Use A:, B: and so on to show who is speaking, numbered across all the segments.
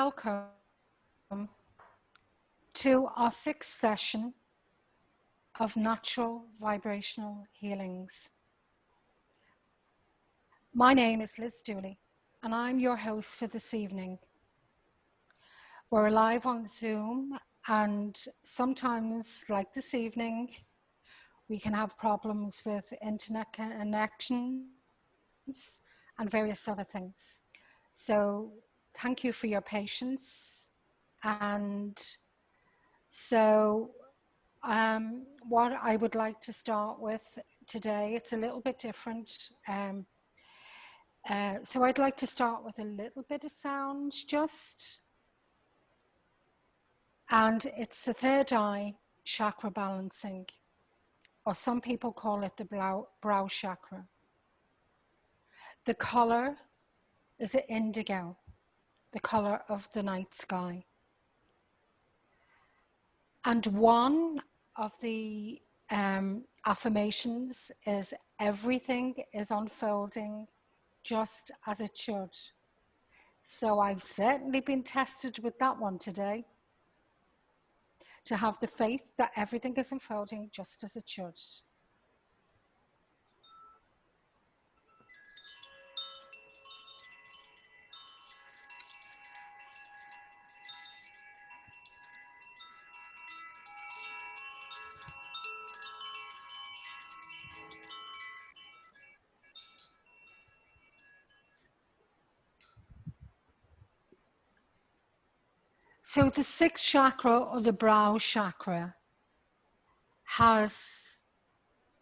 A: Welcome to our 6th session of Natural Vibrational Healings. My name is Liz Dooley, and I'm your host for this evening. We're live on Zoom, and sometimes, like this evening, we can have problems with internet connections and various other things. So thank you for your patience. And so what I would like to start with today, it's a little bit different. So I'd like to start with a little bit of sound just. And it's the third eye chakra balancing, or some people call it the brow chakra. The color is indigo, the color of the night sky. And one of the affirmations is everything is unfolding just as it should. So I've certainly been tested with that one today, to have the faith that everything is unfolding just as it should. So the 6th chakra, or the brow chakra,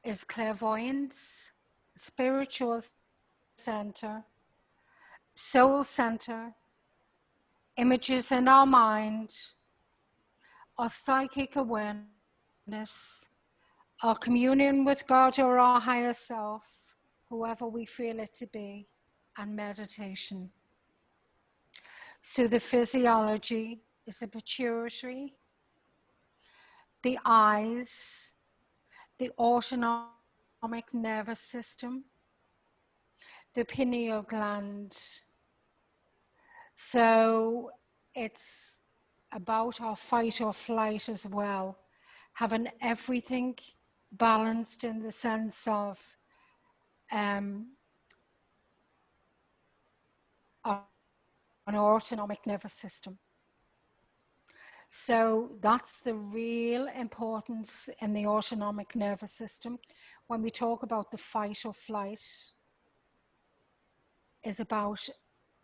A: is clairvoyance, spiritual center, soul center, images in our mind, our psychic awareness, our communion with God or our higher self, whoever we feel it to be, and meditation. So the physiology is the pituitary, the eyes, the autonomic nervous system, the pineal gland. So it's about our fight or flight as well, having everything balanced in the sense of an autonomic nervous system. So that's the real importance in the autonomic nervous system. When we talk about the fight or flight, is about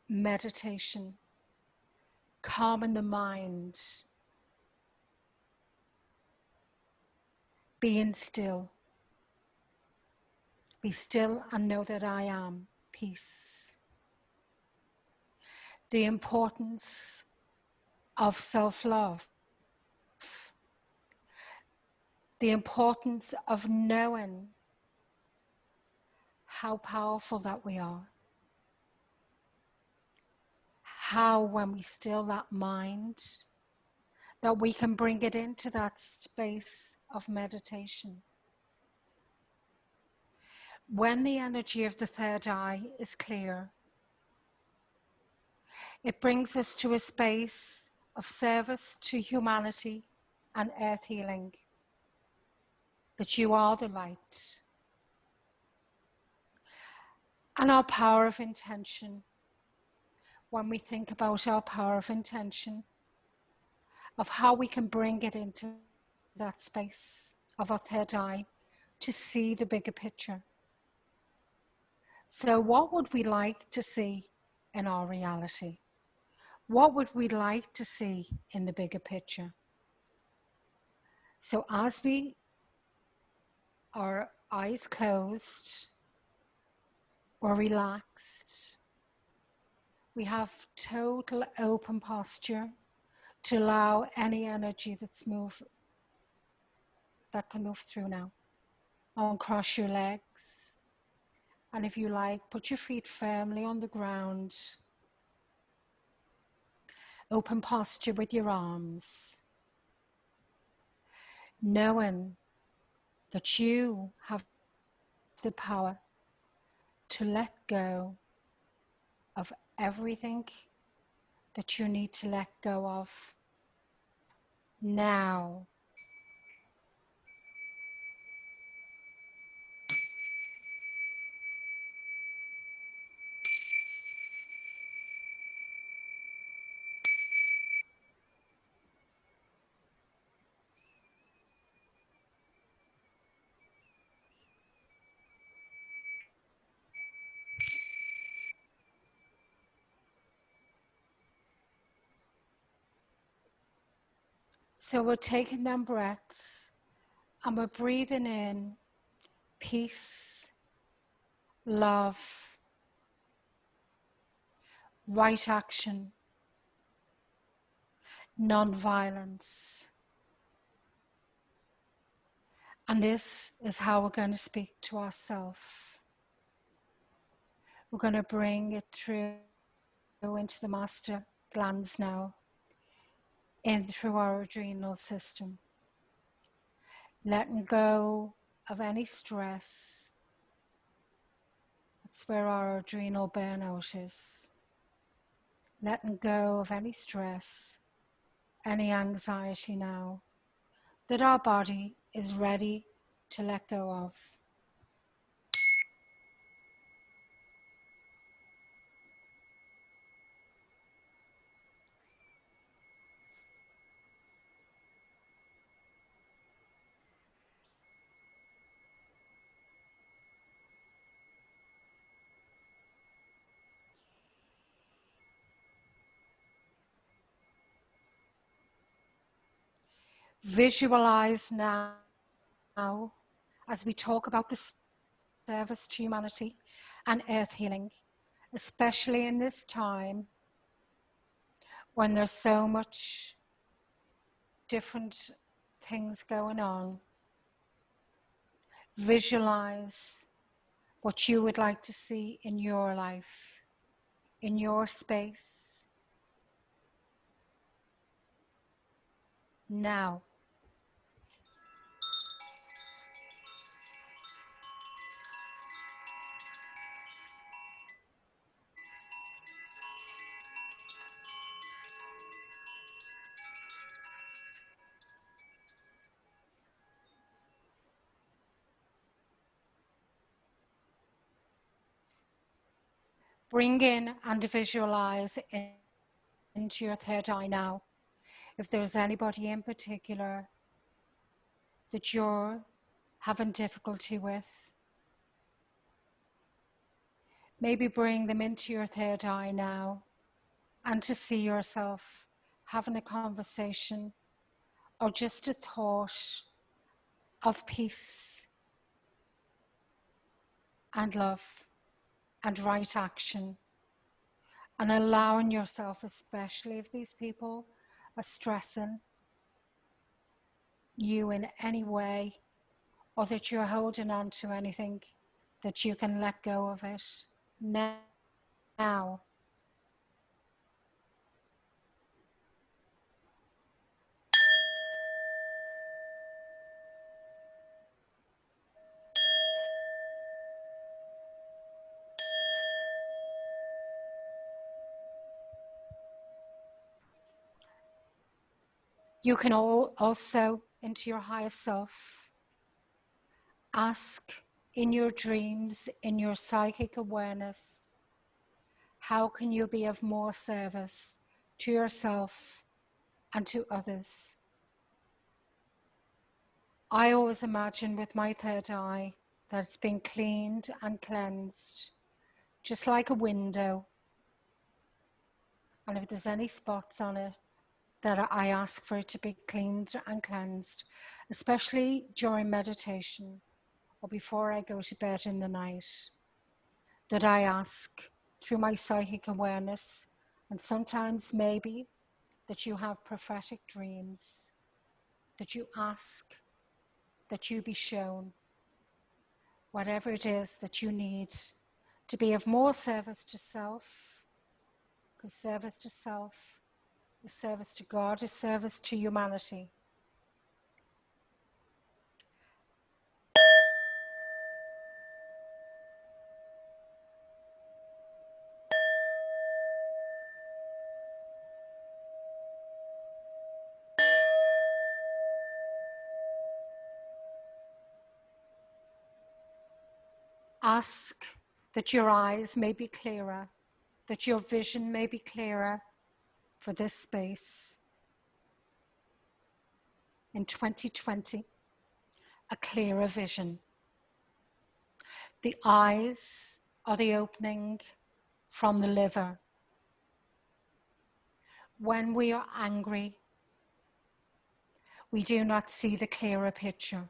A: meditation, calming the mind, being still. Be still and know that I am peace. The importance of self-love. The importance of knowing how powerful that we are. How, when we still that mind, that we can bring it into that space of meditation. When the energy of the third eye is clear, it brings us to a space of service to humanity and earth healing. That you are the light. And our power of intention, when we think about our power of intention, of how we can bring it into that space of our third eye to see the bigger picture. So what would we like to see in our reality? What would we like to see in the bigger picture? So as we are eyes closed or relaxed, we have total open posture to allow any energy that can move through now. Uncross your legs. And if you like, put your feet firmly on the ground. Open posture with your arms. Knowing that you have the power to let go of everything that you need to let go of now. So we're taking them breaths and we're breathing in peace, love, right action, non-violence. And this is how we're going to speak to ourselves. We're going to bring it through into the master glands now, in through our adrenal system. Letting go of any stress. That's where our adrenal burnout is. Letting go of any stress, any anxiety now that our body is ready to let go of. Visualize now, as we talk about the service to humanity and earth healing, especially in this time when there's so much different things going on. Visualize what you would like to see in your life, in your space, now. Bring in and visualize into your third eye now. If there's anybody in particular that you're having difficulty with, maybe bring them into your third eye now, and to see yourself having a conversation or just a thought of peace and love and right action, and allowing yourself, especially if these people are stressing you in any way, or that you're holding on to anything, that you can let go of it now. You can also, into your higher self, ask in your dreams, in your psychic awareness, how can you be of more service to yourself and to others? I always imagine with my third eye that it's been cleaned and cleansed, just like a window. And if there's any spots on it, that I ask for it to be cleaned and cleansed, especially during meditation or before I go to bed in the night, that I ask through my psychic awareness, and sometimes maybe that you have prophetic dreams, that you ask that you be shown whatever it is that you need to be of more service to self, because service to self is service to God, is service to humanity. Ask that your eyes may be clearer, that your vision may be clearer for this space. In 2020, a clearer vision. The eyes are the opening from the liver. When we are angry, we do not see the clearer picture.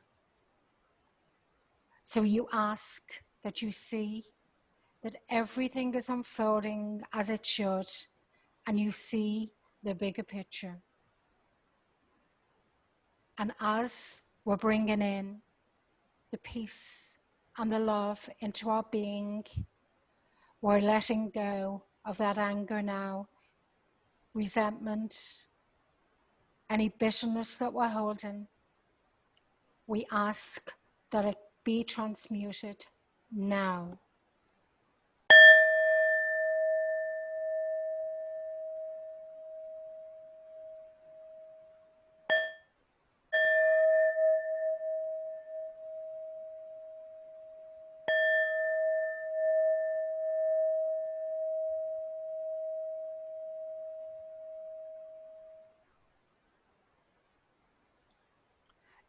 A: So you ask that you see that everything is unfolding as it should, and you see the bigger picture. And as we're bringing in the peace and the love into our being, we're letting go of that anger now, resentment, any bitterness that we're holding. We ask that it be transmuted now.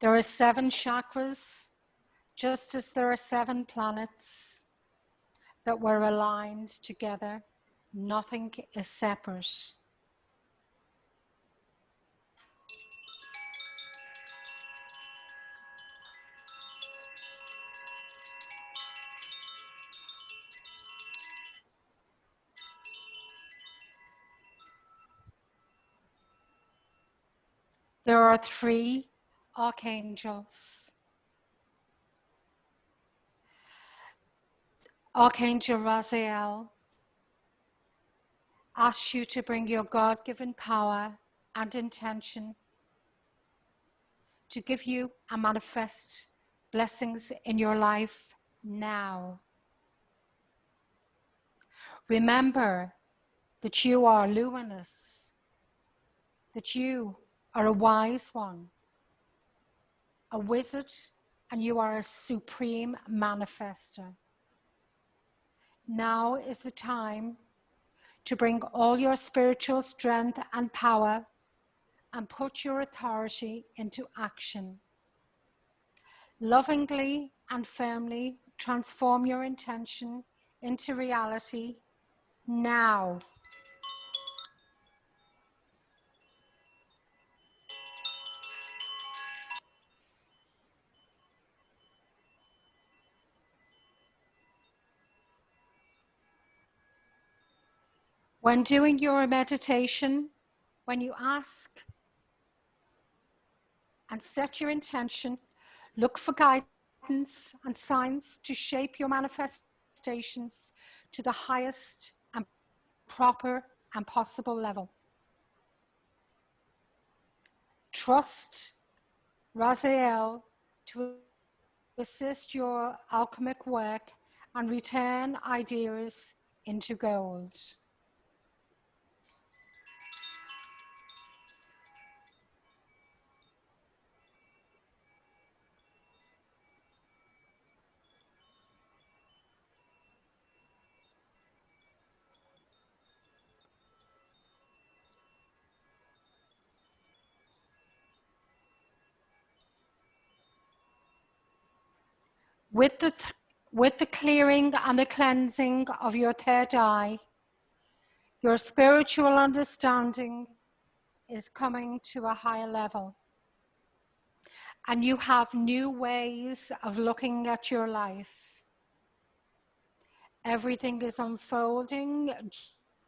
A: There are 7 chakras, just as there are 7 planets that were aligned together. Nothing is separate. There are 3 archangels. Archangel Raziel asks you to bring your God-given power and intention to give you and manifest blessings in your life now. Remember that you are luminous, that you are a wise one, a wizard, and you are a supreme manifester. Now is the time to bring all your spiritual strength and power and put your authority into action. Lovingly and firmly transform your intention into reality now. When doing your meditation, when you ask and set your intention, look for guidance and signs to shape your manifestations to the highest and proper and possible level. Trust Raziel to assist your alchemic work and return ideas into gold. With the clearing and the cleansing of your third eye, your spiritual understanding is coming to a higher level. And you have new ways of looking at your life. Everything is unfolding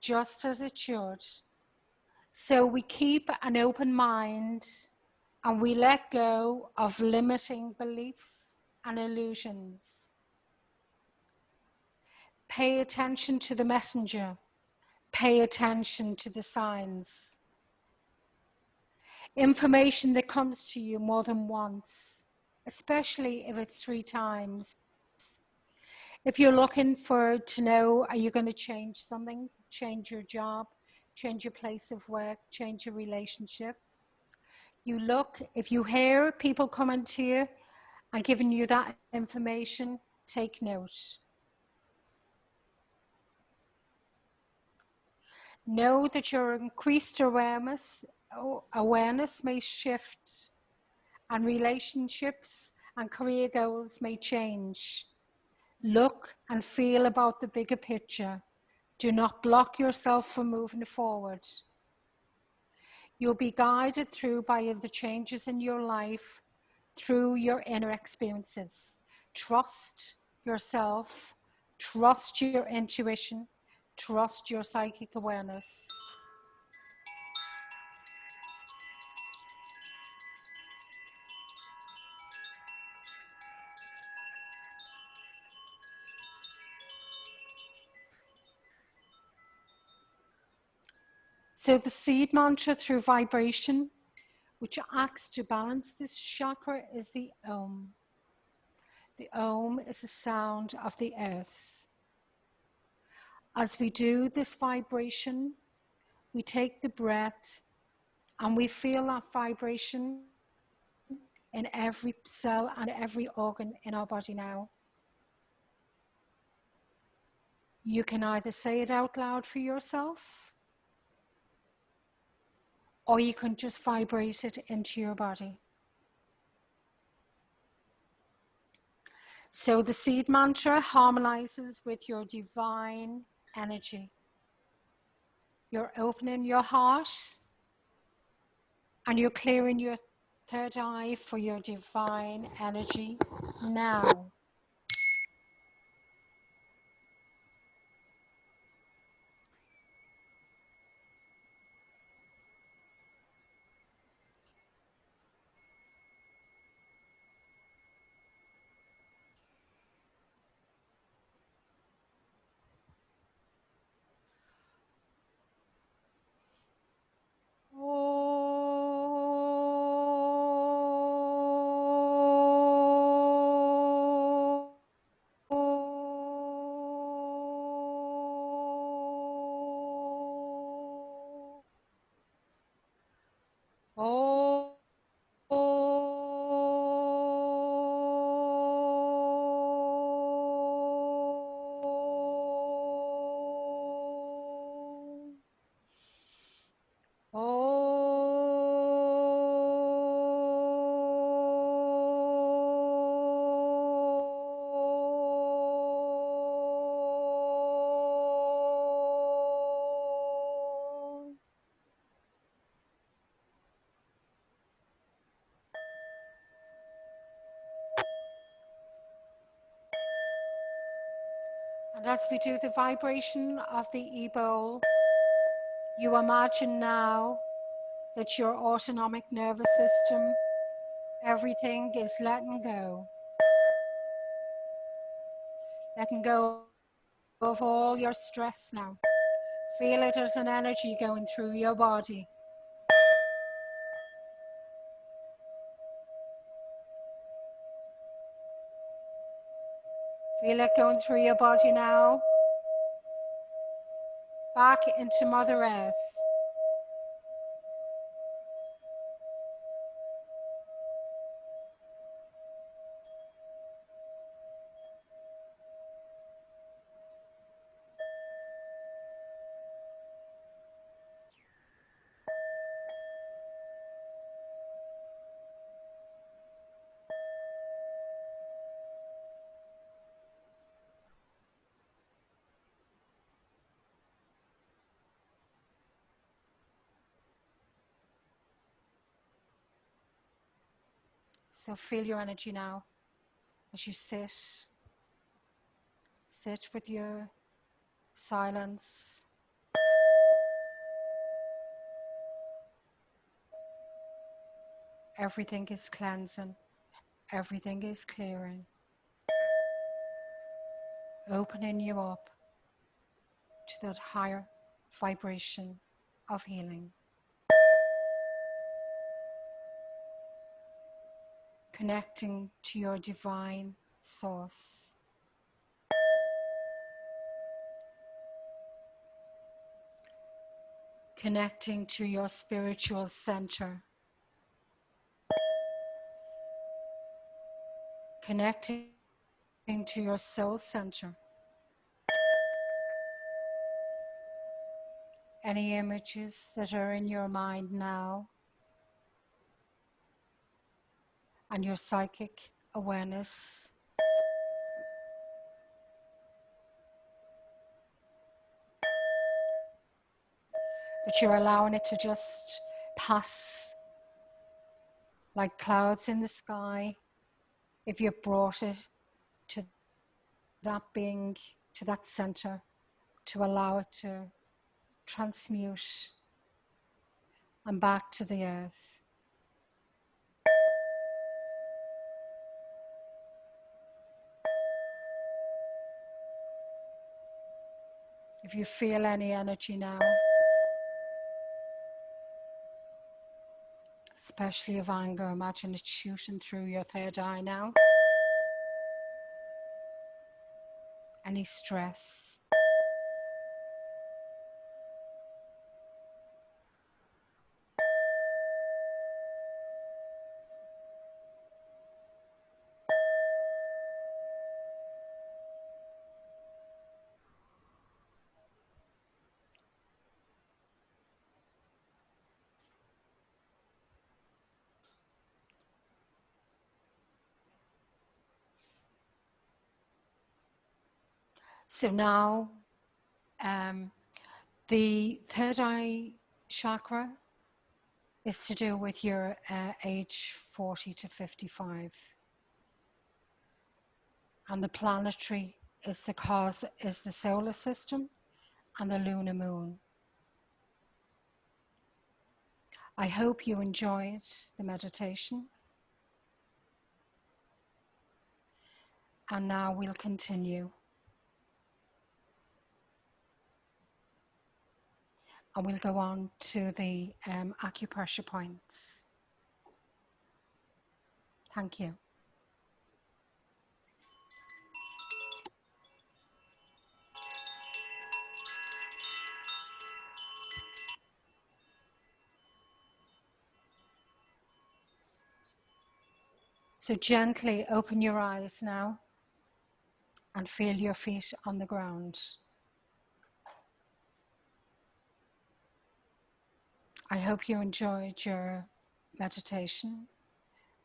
A: just as it should. So we keep an open mind and we let go of limiting beliefs and illusions. Pay attention to the messenger. Pay attention to the signs. Information that comes to you more than once, especially if it's 3 times. If you're looking to know, are you going to change something, change your job, change your place of work, change your relationship? You look, if you hear people coming to you and giving you that information, take note. Know that your increased awareness may shift, and relationships and career goals may change. Look and feel about the bigger picture. Do not block yourself from moving forward. You'll be guided through by the changes in your life through your inner experiences. Trust yourself, trust your intuition, trust your psychic awareness. So the seed mantra through vibration, which acts to balance this chakra, is the Om. The Om is the sound of the earth. As we do this vibration, we take the breath and we feel that vibration in every cell and every organ in our body now. You can either say it out loud for yourself, or you can just vibrate it into your body. So the seed mantra harmonizes with your divine energy. You're opening your heart and you're clearing your third eye for your divine energy now. And as we do the vibration of the e-bowl, you imagine now that your autonomic nervous system, everything is letting go. Letting go of all your stress now. Feel it as an energy going through your body. Feel it going through your body now. Back into Mother Earth. So feel your energy now as you sit. Sit with your silence. Everything is cleansing. Everything is clearing. Opening you up to that higher vibration of healing. Connecting to your divine source. Connecting to your spiritual center. Connecting to your soul center. any images that are in your mind now and your psychic awareness. But you're allowing it to just pass like clouds in the sky if you brought it to that being, to that center, to allow it to transmute and back to the earth. If you feel any energy now, especially of anger, imagine it shooting through your third eye now. Any stress. So now, the third eye chakra is to do with your age 40 to 55. And the planetary is the cause, is the solar system and the lunar moon. I hope you enjoyed the meditation. And now we'll continue. And we'll go on to the acupressure points. Thank you. So gently open your eyes now and feel your feet on the ground. I hope you enjoyed your meditation,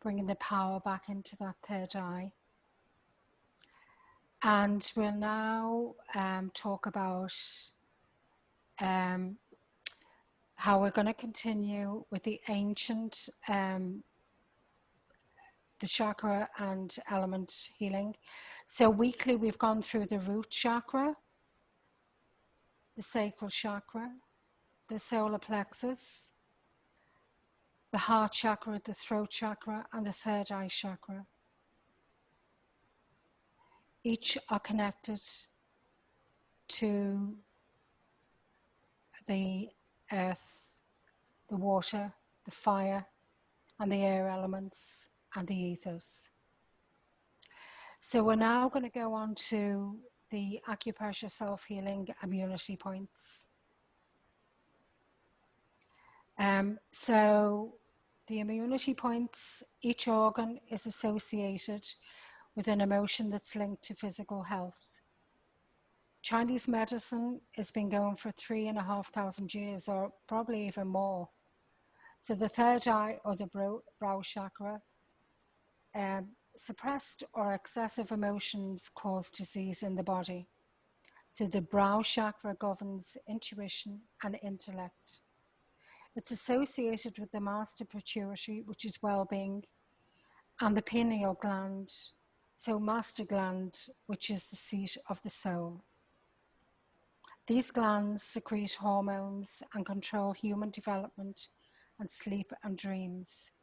A: bringing the power back into that third eye. And we'll now talk about how we're going to continue with the ancient, the chakra and element healing. So weekly we've gone through the root chakra, the sacral chakra, the solar plexus, the heart chakra, the throat chakra, and the third eye chakra. Each are connected to the earth, the water, the fire, and the air elements, and the ethers. So we're now going to go on to the acupressure self-healing immunity points. So the immunity points, each organ is associated with an emotion that's linked to physical health. Chinese medicine has been going for 3,500 years, or probably even more. So the third eye, or the brow chakra, suppressed or excessive emotions cause disease in the body. So the brow chakra governs intuition and intellect. It's associated with the master pituitary, which is well-being, and the pineal gland, so master gland, which is the seat of the soul. These glands secrete hormones and control human development and sleep and dreams.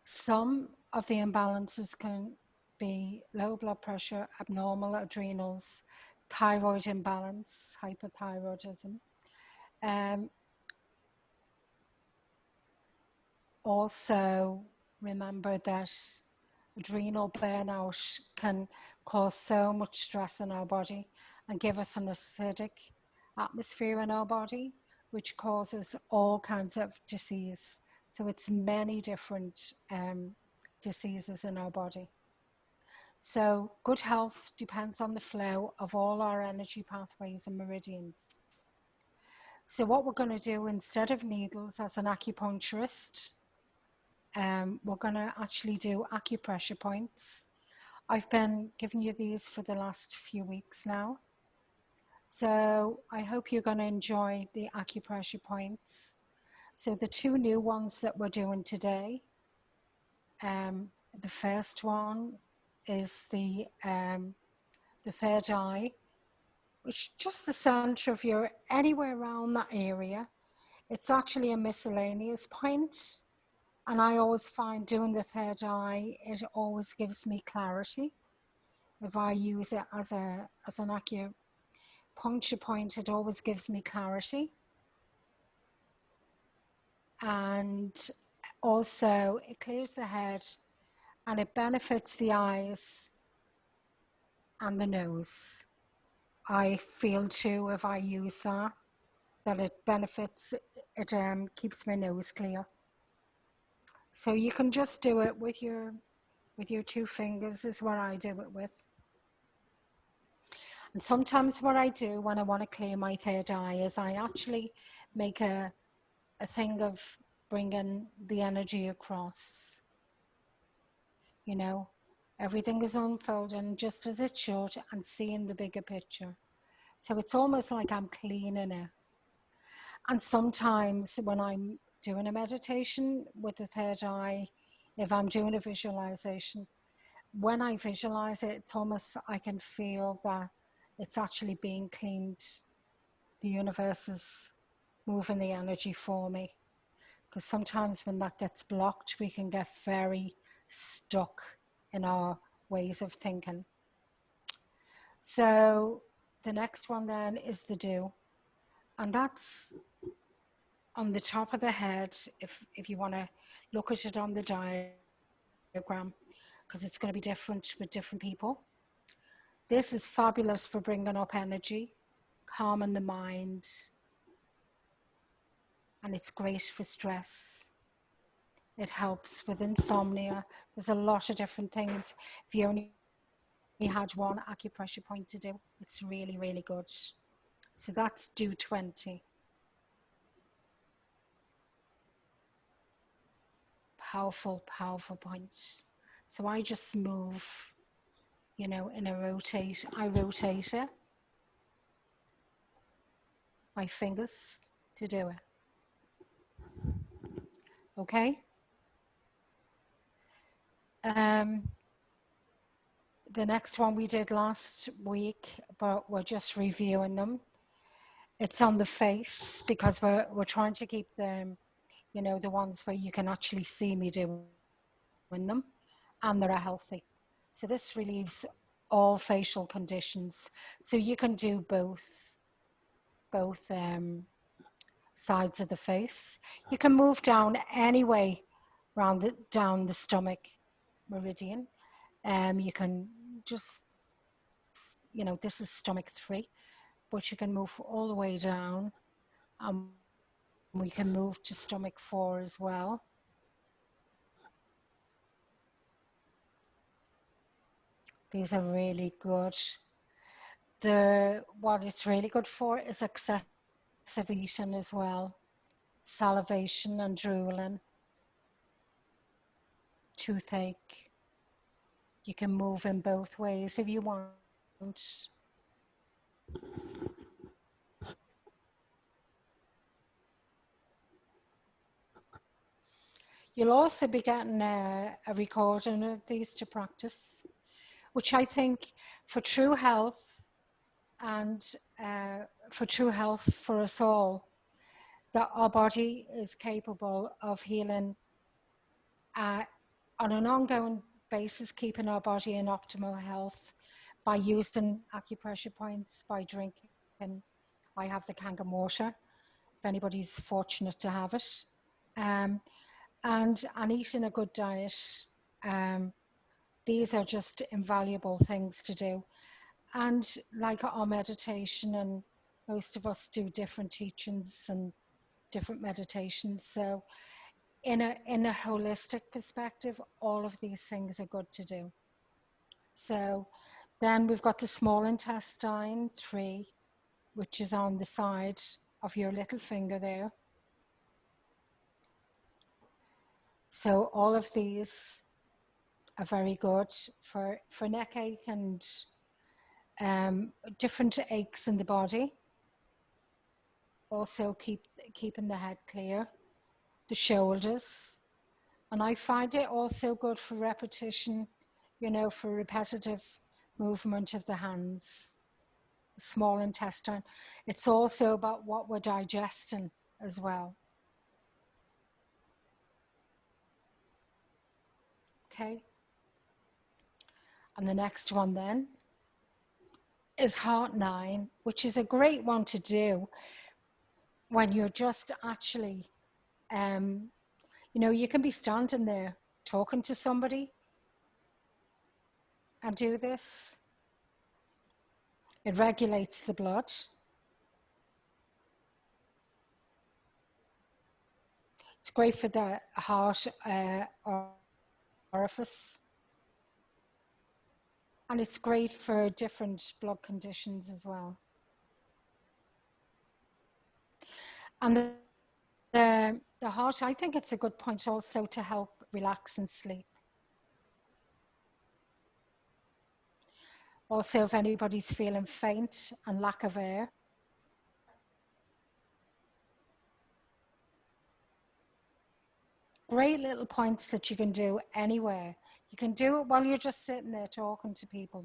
A: Some of the imbalances can be low blood pressure, abnormal adrenals, thyroid imbalance, hypothyroidism. Also, remember that adrenal burnout can cause so much stress in our body and give us an acidic atmosphere in our body, which causes all kinds of disease. So it's many different diseases in our body. So good health depends on the flow of all our energy pathways and meridians. So what we're going to do instead of needles, as an acupuncturist, we're going to actually do acupressure points. I've been giving you these for the last few weeks now. So I hope you're going to enjoy the acupressure points. So the two new ones that we're doing today, the first one is the third eye, which just the center of your, anywhere around that area. It's actually a miscellaneous point. And I always find doing the third eye, it always gives me clarity. If I use it as an acupuncture point, it always gives me clarity. And also it clears the head and it benefits the eyes and the nose. I feel too, if I use that it benefits, it keeps my nose clear. So you can just do it with your two fingers is what I do it with. And sometimes what I do when I want to clear my third eye is I actually make a thing of bringing the energy across. You know, everything is unfolding just as it should and seeing the bigger picture. So it's almost like I'm cleaning it. And sometimes when I'm doing a meditation with the third eye, if I'm doing a visualization, when I visualize it, it's almost, I can feel that it's actually being cleaned. The universe is moving the energy for me. Because sometimes when that gets blocked, we can get very stuck in our ways of thinking. So the next one then is the do. And that's on the top of the head, if you want to look at it on the diagram, because it's going to be different with different people. This is fabulous for bringing up energy, calming the mind, and it's great for stress. It helps with insomnia. There's a lot of different things. If you only had one acupressure point to do, it's really, really good. So that's do 20. Powerful, powerful points. So I just move, you know, in a rotate. I rotate it, my fingers to do it. Okay? The next one we did last week, but we're just reviewing them. It's on the face because we're trying to keep them, you know, the ones where you can actually see me doing them and that are healthy. So this relieves all facial conditions. So you can do both sides of the face. You can move down anyway down the stomach meridian. You can just, you know, this is stomach 3, but you can move all the way down. We can move to stomach 4 as well. These are really good. What it's really good for is excessive eating as well. Salivation and drooling. Toothache. You can move in both ways if you want. You'll also be getting a recording of these to practice, which I think for true health and for true health for us all, that our body is capable of healing on an ongoing basis, keeping our body in optimal health by using acupressure points, by drinking. I have the Kangen water, if anybody's fortunate to have it. And eating a good diet. These are just invaluable things to do. And like our meditation, and most of us do different teachings and different meditations. So in a holistic perspective, all of these things are good to do. So then we've got the small intestine 3, which is on the side of your little finger there. So all of these are very good for neck ache and different aches in the body. Also keeping the head clear, the shoulders. And I find it also good for repetition, for repetitive movement of the hands, the small intestine. It's also about what we're digesting as well. Okay. And the next one then is Heart 9, which is a great one to do when you're just actually, you can be standing there talking to somebody and do this. It regulates the blood. It's great for the heart orifice. And it's great for different blood conditions as well. And the heart, I think it's a good point also to help relax and sleep. Also, if anybody's feeling faint and lack of air, great little points that you can do anywhere. You can do it while you're just sitting there talking to people,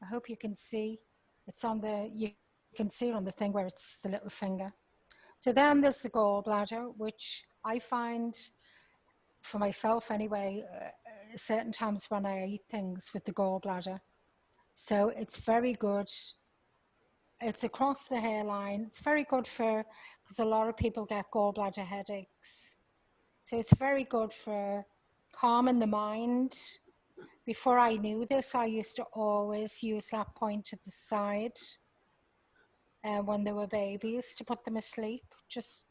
A: I hope you can see. You can see it on the thing where it's the little finger. So then there's the gallbladder, which I find, for myself anyway, certain times when I eat things with the gallbladder. So it's very good. It's across the hairline. It's very good because a lot of people get gallbladder headaches. So it's very good for calming the mind. Before I knew this, I used to always use that point at the side when they were babies to put them asleep. Just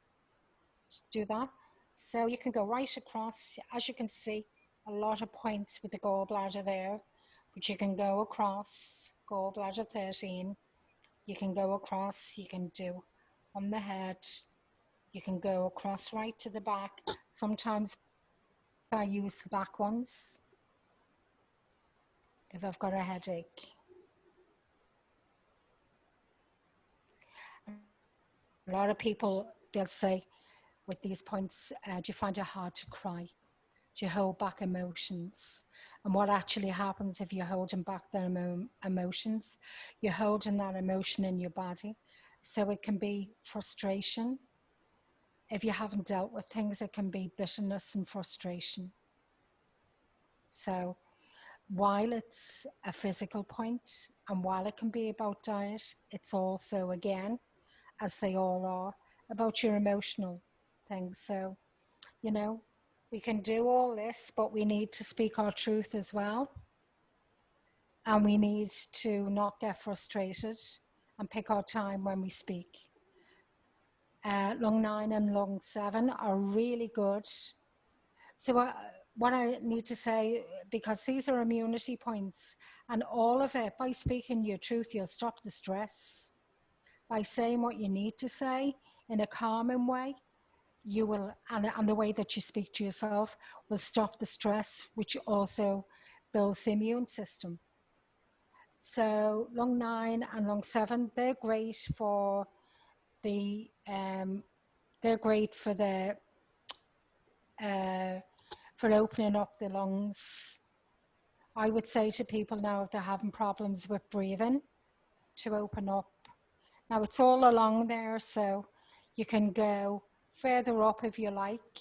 A: do that. So you can go right across. As you can see, a lot of points with the gallbladder there, but you can go across gallbladder 13. You can go across, you can do on the head, you can go across right to the back. Sometimes I use the back ones if I've got a headache. A lot of people, they'll say with these points, do you find it hard to cry? Do you hold back emotions? And what actually happens if you're holding back the emotions, you're holding that emotion in your body. So it can be frustration. If you haven't dealt with things, it can be bitterness and frustration. So while it's a physical point and while it can be about diet, it's also, again, as they all are, about your emotional things. So, we can do all this, but we need to speak our truth as well. And we need to not get frustrated and pick our time when we speak. Lung 9 and lung 7 are really good. So what I need to say, because these are immunity points, and all of it, by speaking your truth, you'll stop the stress. By saying what you need to say in a calming way, you will, and the way that you speak to yourself will stop the stress, which also builds the immune system. So lung 9 and lung 7, they're great for the for opening up the lungs. I would say to people now, if they're having problems with breathing, to open up. Now it's all along there, so you can go further up if you like.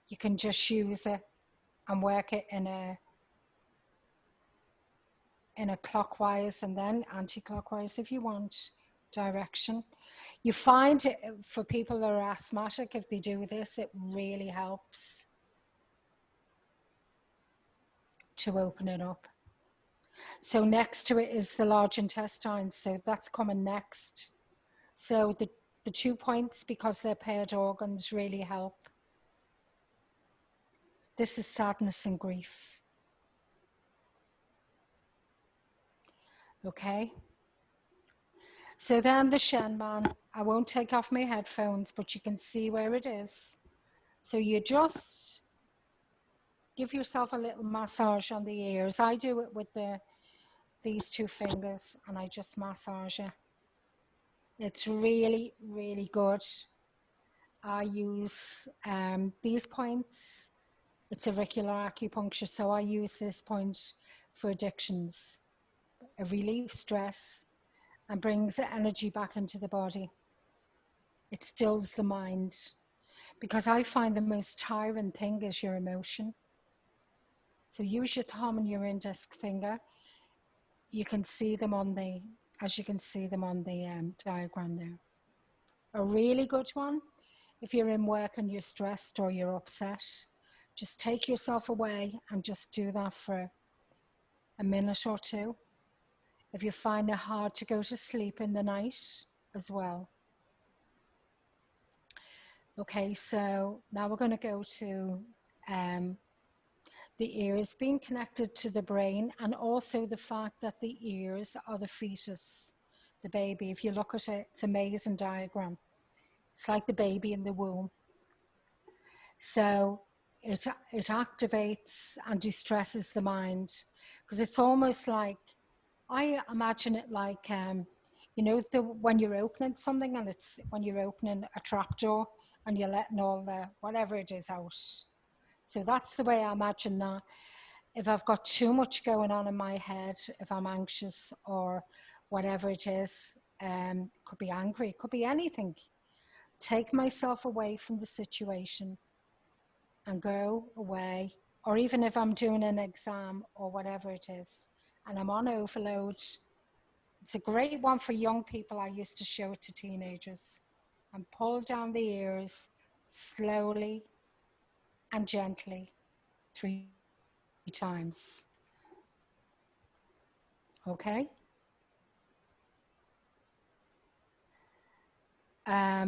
A: You can just use it and work it in a clockwise and then anti-clockwise if you want direction. You find for people that are asthmatic, if they do this, it really helps to open it up. So next to it is the large intestine, so that's coming next. So the 2 points, because they're paired organs, really help. This is sadness and grief. Okay? So then the Shenman, I won't take off my headphones, but you can see where it is. So you just give yourself a little massage on the ears. I do it with these two fingers, and I just massage it. It's really, really good. I use these points. It's auricular acupuncture, so I use this point for addictions. It relieves stress and brings energy back into the body. It stills the mind, because I find the most tiring thing is your emotion. So use your thumb and your index finger. You can see them on the, as you can see them on the diagram there. A really good one, if you're in work and you're stressed or you're upset, just take yourself away and just do that for a minute or two. If you find it hard to go to sleep in the night as well. Okay, so now we're going to go to the ears being connected to the brain, and also the fact that the ears are the fetus, the baby. If you look at it, it's an amazing diagram. It's like the baby in the womb. So it activates and distresses the mind, because it's almost like, I imagine it like, you know, when you're opening something, and it's when you're opening a trapdoor and you're letting all the whatever it is out. So that's the way I imagine that. If I've got too much going on in my head, if I'm anxious or whatever it is, could be angry, could be anything, take myself away from the situation and go away. Or even if I'm doing an exam or whatever it is, and I'm on overload, it's a great one for young people. I used to show it to teenagers. And pull down the ears slowly and gently 3 times. Okay? I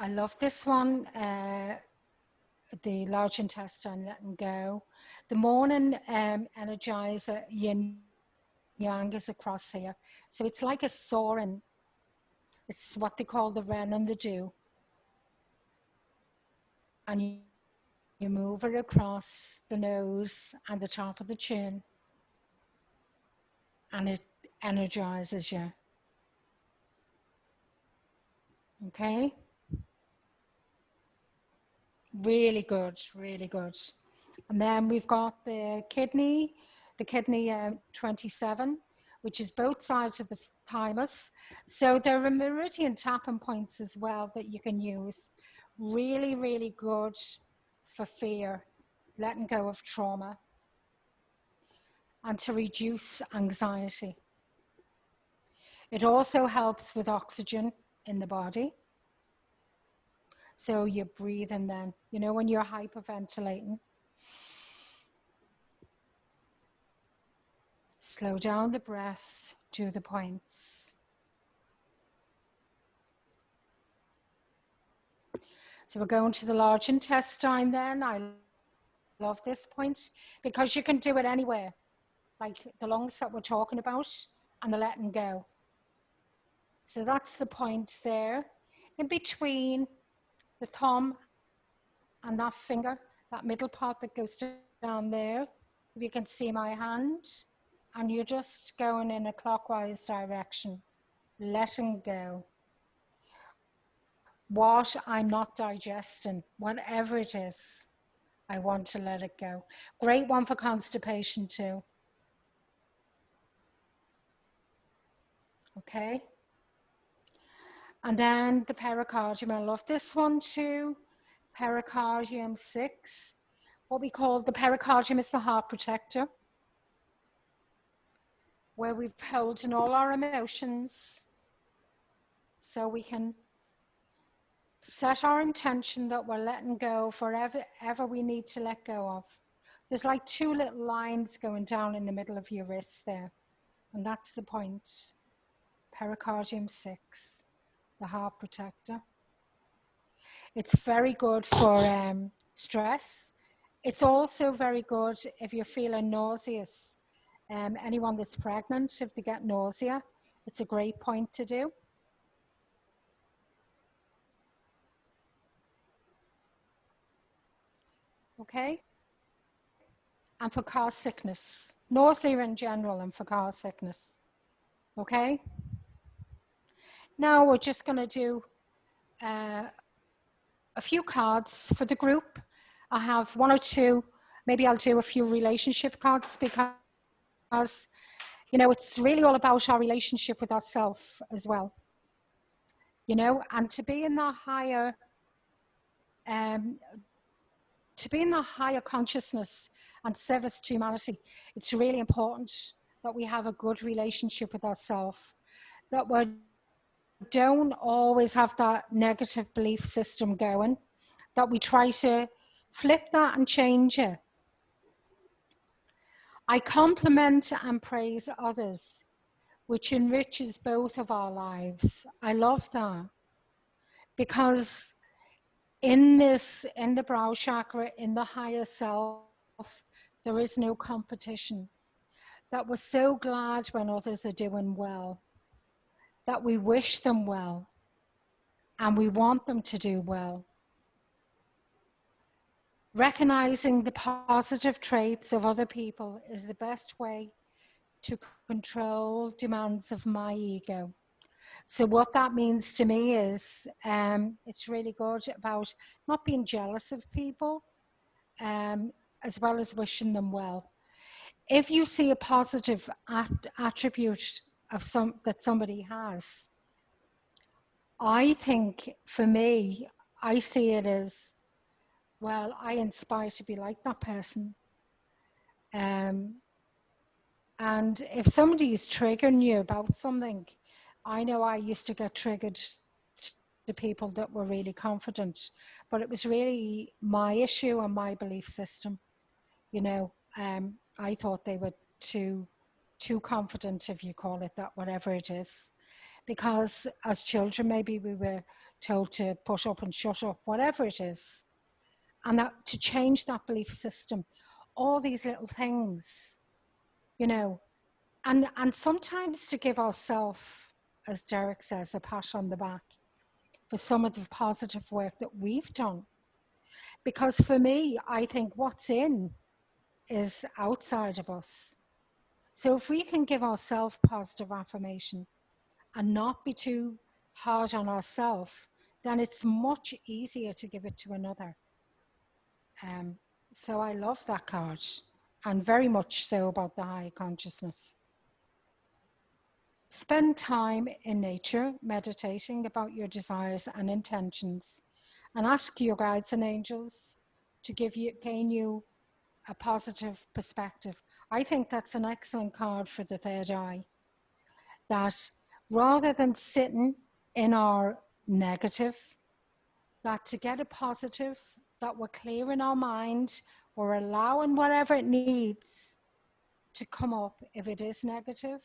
A: love this one, the large intestine, letting go. The morning energizer, yin yang, is across here. So it's like a soaring. It's what they call the wren and the dew. And you move it across the nose and the top of the chin, and it energizes you. Okay? Really good, really good. And then we've got the kidney 27, which is both sides of the thymus. So there are meridian tapping points as well that you can use. Really, really good for fear, letting go of trauma, and to reduce anxiety. It also helps with oxygen in the body. So you're breathing then, you know, when you're hyperventilating. Slow down the breath, do the points. So we're going to the large intestine then. I love this point because you can do it anywhere, like the lungs that we're talking about and the letting go. So that's the point there. In between the thumb and that finger, that middle part that goes down there, if you can see my hand, and you're just going in a clockwise direction, letting go. What I'm not digesting, whatever it is, I want to let it go. Great one for constipation too. Okay. And then the pericardium, I love this one too. Pericardium 6. What we call the pericardium is the heart protector, where we've held in all our emotions, so we can set our intention that we're letting go for ever we need to let go of. There's like 2 little lines going down in the middle of your wrist there, and that's the point. Pericardium 6, the heart protector. It's very good for stress. It's also very good if you're feeling nauseous. Anyone that's pregnant, if they get nausea, It's a great point to do. Okay? And for car sickness, nausea in general and for car sickness. Okay? Now we're just going to do a few cards for the group. I have one or two, maybe I'll do a few relationship cards because, you know, it's really all about our relationship with ourselves as well. You know, and to be in that higher, um, consciousness and service to humanity, it's really important that we have a good relationship with ourselves, that we don't always have that negative belief system going, that we try to flip that and change it. I compliment and praise others, which enriches both of our lives. I love that because in the brow chakra, in the higher self, there is no competition. That we're so glad when others are doing well, that we wish them well, and we want them to do well. Recognizing the positive traits of other people is the best way to control demands of my ego. So what that means to me is it's really good about not being jealous of people, as well as wishing them well. If you see a positive attribute of that somebody has, I think for me, I see it as, well, I inspire to be like that person. And if somebody is triggering you about something, I know I used to get triggered to people that were really confident, but it was really my issue and my belief system. You know, I thought they were too confident, if you call it that, whatever it is. Because as children, maybe we were told to push up and shut up, whatever it is. And that to change that belief system, all these little things, you know, and sometimes to give ourselves, as Derek says, a pat on the back for some of the positive work that we've done. Because for me, I think what's in is outside of us. So if we can give ourselves positive affirmation and not be too hard on ourselves, then it's much easier to give it to another. So I love that card, and very much so about the high consciousness. Spend time in nature, meditating about your desires and intentions, and ask your guides and angels to gain you a positive perspective. I think that's an excellent card for the third eye. That rather than sitting in our negative, that to get a positive, that we're clearing our mind, we're allowing whatever it needs to come up. If it is negative,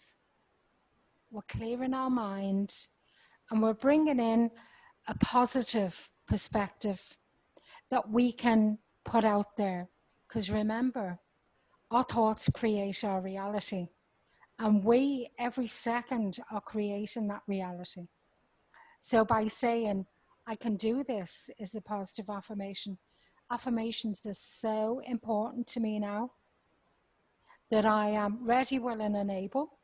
A: we're clearing our mind and we're bringing in a positive perspective that we can put out there. Because remember, our thoughts create our reality. And we, every second, are creating that reality. So by saying, I can do this, is a positive affirmation. Affirmations are so important to me now that I am ready, willing, and able.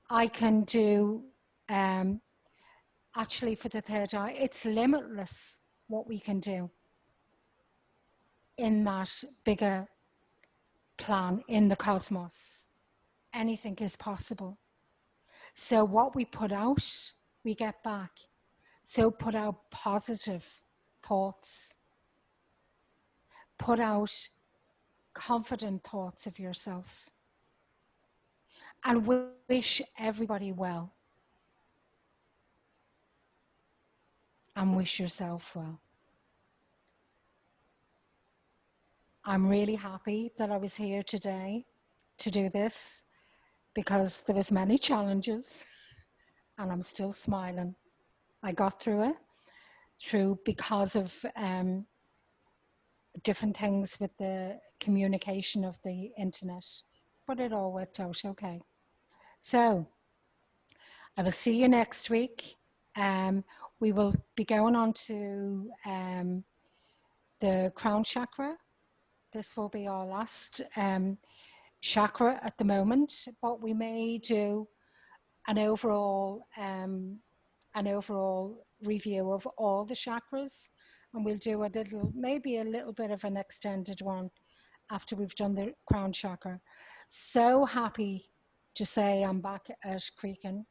A: I can do, actually for the third eye, it's limitless what we can do in that bigger plan, in the cosmos. Anything is possible. So what we put out, we get back. So put out positive thoughts. Put out confident thoughts of yourself. And wish everybody well. And wish yourself well. I'm really happy that I was here today to do this because there was many challenges and I'm still smiling. I got through it because of different things with the communication of the internet, but it all worked out okay. So I will see you next week. We will be going on to the crown chakra. This will be our last chakra at the moment, but we may do an overall review of all the chakras, and we'll do a little, maybe a little bit of an extended one after we've done the crown chakra. So happy to say I'm back at Creakin,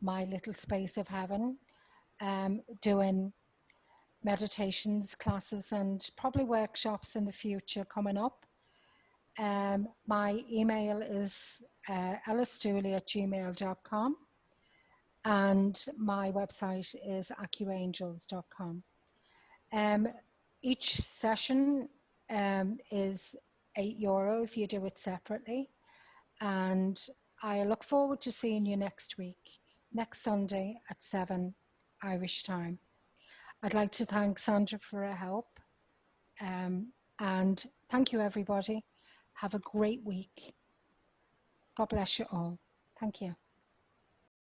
A: my little space of heaven, doing meditations, classes, and probably workshops in the future coming up. My email is ellisdooley@gmail.com, and my website is acuangels.com. Each session is €8 if you do it separately. And I look forward to seeing you next week, next Sunday at 7 Irish time. I'd like to thank Sandra for her help. And thank you, everybody. Have a great week. God bless you all. Thank you.